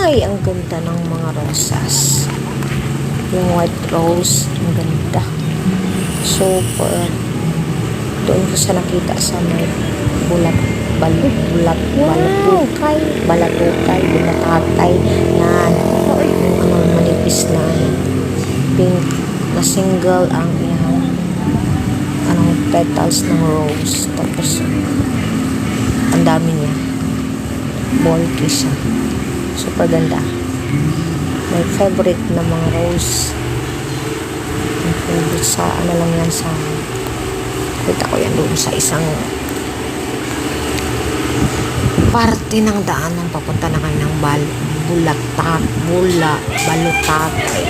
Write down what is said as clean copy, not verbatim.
Ay, ang ganda ng mga rosas. Yung white rose, ang ganda. Super. Doon ko siya nakita sa may balatukay, binatatay. Yan. Yung manipis na pink na single ang yan. Petals ng rose. Tapos, ang dami niya. Bulky siya. Super ganda. My favorite na mga rose. My favorite sa, lang yan sa, kita ko yan doon sa isang parte ng daanan papunta na kami ng Balutatay.